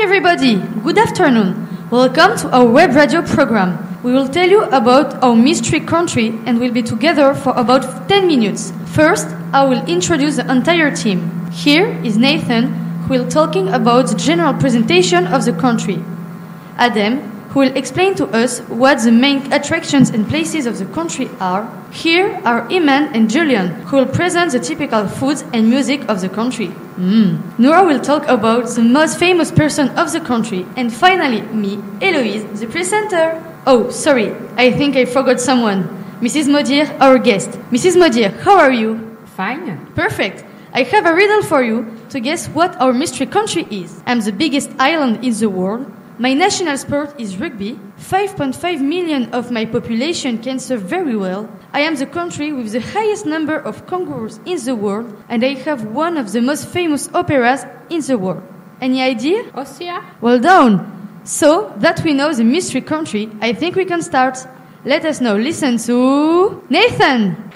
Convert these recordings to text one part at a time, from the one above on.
Hi everybody, good afternoon. Welcome to our web radio program. We will tell you about our mystery country and we'll be together for about 10 minutes. First, I will introduce the entire team. Here is Nathan, who will talking about the general presentation of the country. Adam, who will explain to us what the main attractions and places of the country are. Here are Iman and Julian, who will present the typical foods and music of the country. Nora will talk about the most famous person of the country. And finally, me, Eloise, the presenter. Oh, sorry, I think I forgot someone. Mrs. Maudire, our guest. Mrs. Maudire, how are you? Fine. Perfect. I have a riddle for you to guess what our mystery country is. I'm the biggest island in the world. My national sport is rugby. 5.5 million of my population can surf very well. I am the country with the highest number of kangaroos in the world, and I have one of the most famous operas in the world. Any idea? Austria? Well done. So, that we know the mystery country, I think we can start. Let us now listen to Nathan.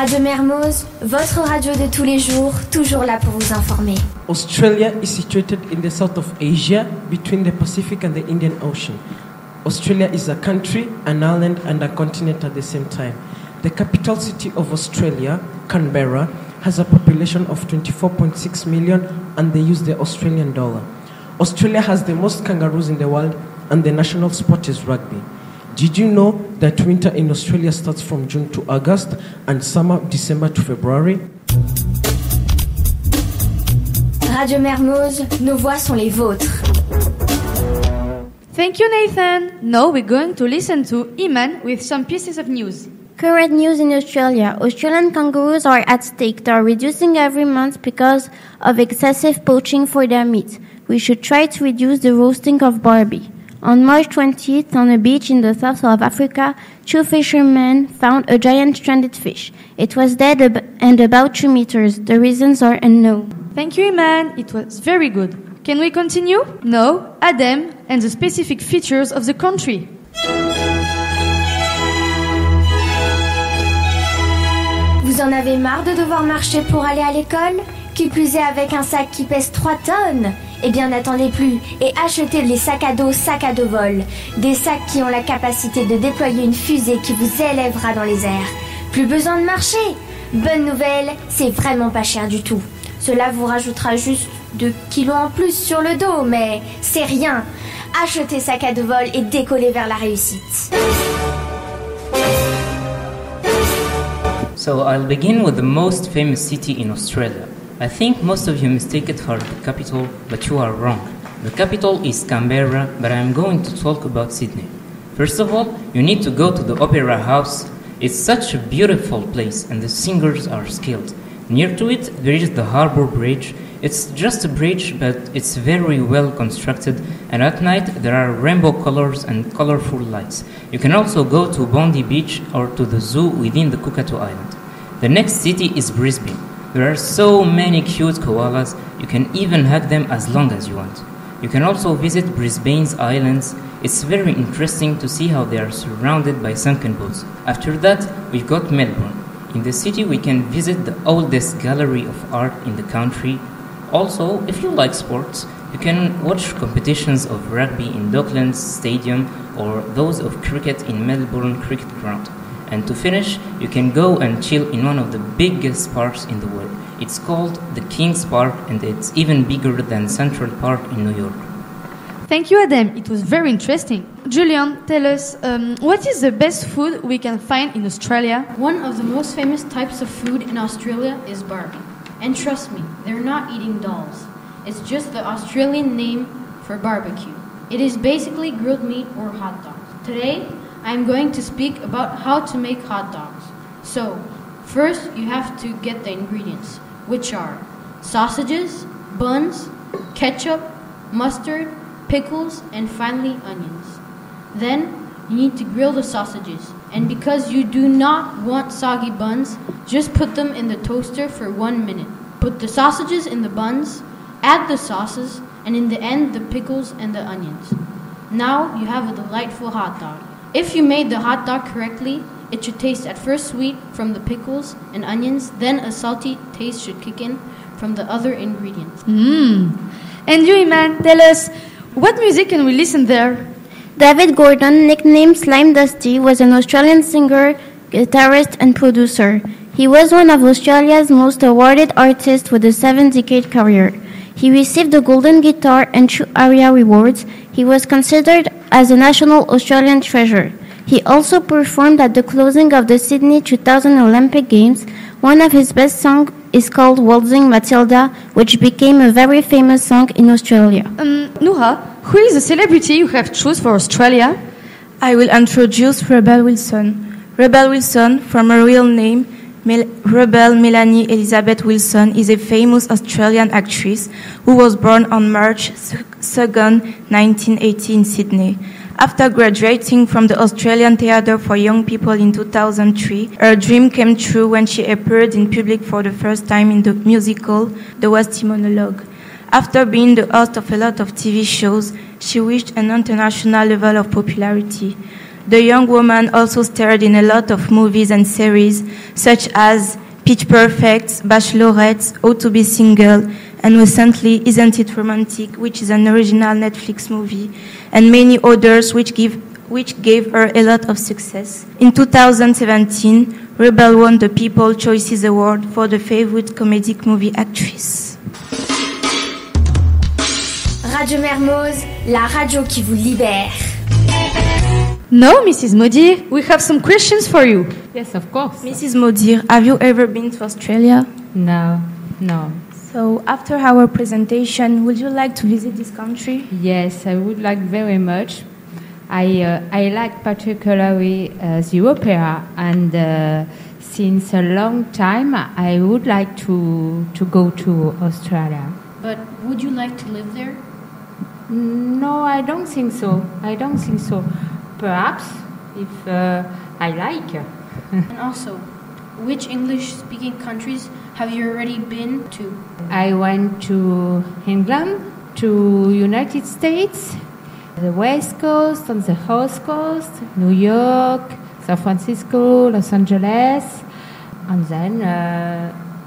Jean-Mermoz, votre radio de tous les jours, toujours là pour vous informer. Australia is situated in the south of Asia, between the Pacific and the Indian Ocean. Australia is a country, an island, and a continent at the same time. The capital city of Australia, Canberra, has a population of 24.6 million, and they use the Australian dollar. Australia has the most kangaroos in the world, and the national sport is rugby. Did you know that winter in Australia starts from June to August and summer December to February? Jean-Mermoz, nos voix sont les vôtres. Thank you, Nathan. Now we're going to listen to Iman with some pieces of news. Current news in Australia. Australian kangaroos are at stake. They are reducing every month because of excessive poaching for their meat. We should try to reduce the roasting of Barbie. On March 20th, on a beach in the south of Africa, 2 fishermen found a giant stranded fish. It was dead and about 2 meters. The reasons are unknown. Thank you, Iman. It was very good. Can we continue? No, Adam and the specific features of the country. Vous en avez marre de devoir marcher pour aller à l'école? Qui plus est avec un sac qui pèse 3 tonnes? Eh bien, n'attendez plus et achetez les sacs à dos vol. Des sacs qui ont la capacité de déployer une fusée qui vous élèvera dans les airs. Plus besoin de marcher. Bonne nouvelle, c'est vraiment pas cher du tout. Cela vous rajoutera juste 2 kilos en plus sur le dos, mais c'est rien. Achetez sac à dos vol et décollez vers la réussite. So I'll begin with the most famous city in Australia. I think most of you mistake it for the capital, but you are wrong. The capital is Canberra, but I'm going to talk about Sydney. First of all, you need to go to the Opera House. It's such a beautiful place and the singers are skilled. Near to it, there is the Harbour Bridge. It's just a bridge, but it's very well constructed, and at night there are rainbow colors and colorful lights. You can also go to Bondi Beach or to the zoo within the Cookatoa Island. The next city is Brisbane. There are so many cute koalas, you can even hug them as long as you want. You can also visit Brisbane's islands. It's very interesting to see how they are surrounded by sunken boats. After that, we've got Melbourne. In the city, we can visit the oldest gallery of art in the country. Also, if you like sports, you can watch competitions of rugby in Docklands Stadium or those of cricket in Melbourne Cricket Ground. And to finish, you can go and chill in one of the biggest parks in the world. It's called the King's Park, and it's even bigger than Central Park in New York. Thank you, Adam. It was very interesting. Julian, tell us, what is the best food we can find in Australia? One of the most famous types of food in Australia is Barbie. And trust me, they're not eating dolls. It's just the Australian name for barbecue. It is basically grilled meat or hot dogs. Today, I am going to speak about how to make hot dogs. So, first you have to get the ingredients, which are sausages, buns, ketchup, mustard, pickles, and finally onions. Then, you need to grill the sausages. And because you do not want soggy buns, just put them in the toaster for 1 minute. Put the sausages in the buns, add the sauces, and in the end, the pickles and the onions. Now you have a delightful hot dog. If you made the hot dog correctly, it should taste at first sweet from the pickles and onions, then a salty taste should kick in from the other ingredients. And you, Iman, tell us, what music can we listen there? David Gordon, nicknamed Slime Dusty, was an Australian singer, guitarist, and producer. He was one of Australia's most awarded artists with a 7-decade career. He received the Golden Guitar and two ARIA awards. He was considered as a national Australian treasure. He also performed at the closing of the Sydney 2000 Olympic Games. One of his best songs is called Waltzing Matilda, which became a very famous song in Australia. Noura, who is the celebrity you have chosen for Australia? I will introduce Rebel Wilson. Rebel Wilson, from her real name, Rebel Melanie Elizabeth Wilson, is a famous Australian actress who was born on March 2nd, 1980 in Sydney. After graduating from the Australian Theatre for Young People in 2003, her dream came true when she appeared in public for the first time in the musical The Westie Monologue. After being the host of a lot of TV shows, she reached an international level of popularity. The young woman also starred in a lot of movies and series, such as Pitch Perfect, Bachelorette, How to Be Single, and recently Isn't It Romantic, which is an original Netflix movie, and many others which gave her a lot of success. In 2017, Rebel won the People's Choices Award for the favorite comedic movie actress. Radio Mermoz, la radio qui vous libère. No, Mrs. Maudire, we have some questions for you. Yes, of course. Mrs. Maudire, have you ever been to Australia? No. So, after our presentation, would you like to visit this country? Yes, I would like very much. I like particularly the opera, and since a long time, I would like to go to Australia. But would you like to live there? No, I don't think so. Perhaps, if I like. And also, which English-speaking countries have you already been to? I went to England, to United States, the West Coast, on the East Coast, New York, San Francisco, Los Angeles, and then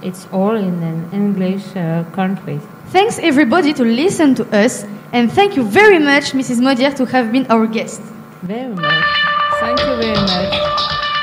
it's all in an English country. Thanks everybody to listen to us, and thank you very much, Mrs. Maudire, to have been our guest. Very much. Thank you very much.